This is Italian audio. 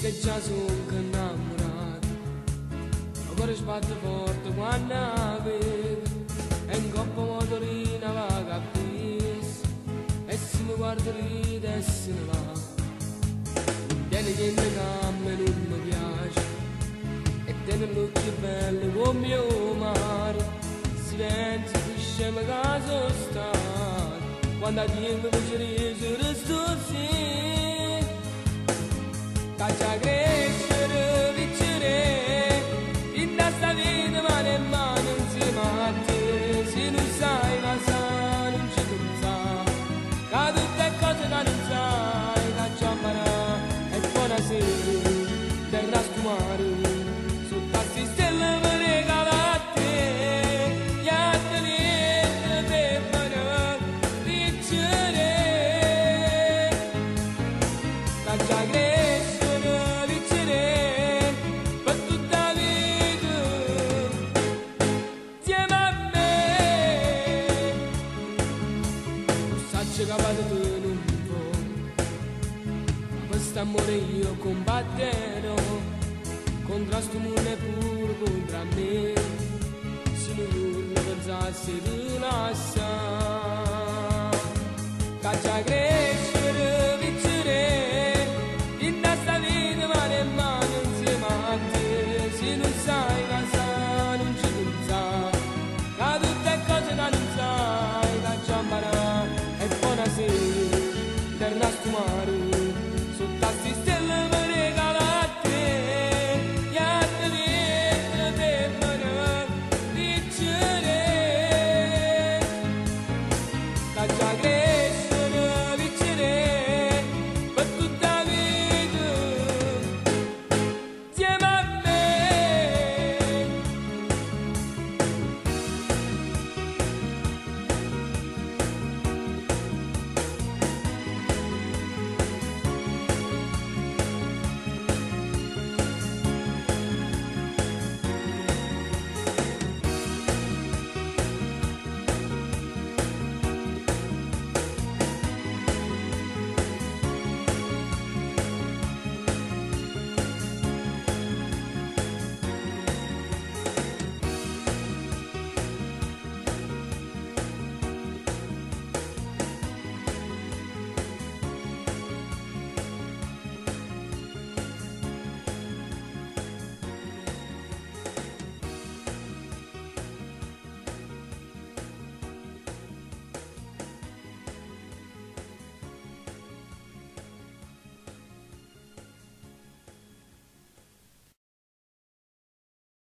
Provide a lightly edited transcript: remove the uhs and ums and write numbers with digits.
che già sono innamorato, ma cuore sbatte forte quando la vedo, e in coppa motorina va capisce, e se mi guarda ride e se ne va. Tiene che mi cambia e non mi piace, e tiene l'occhio bello come mio mare, si pensa che scema che sono stato, quando ti mi piace resto sì. Caccia crescere, vincere, in questa vita mano in mano insieme a te. Se non sai ma sai, non ci pensare, che tutte cose che non sai, caccia imparare. E buonasera, del rascumare, sotto a sti stelle mi regala a te, gli altri per fare vincere. Caccia crescere, che vado tu non può, ma questo amore io combatterò, contro sto mondo e pure contro me, se non pensasse di lasciare, caccia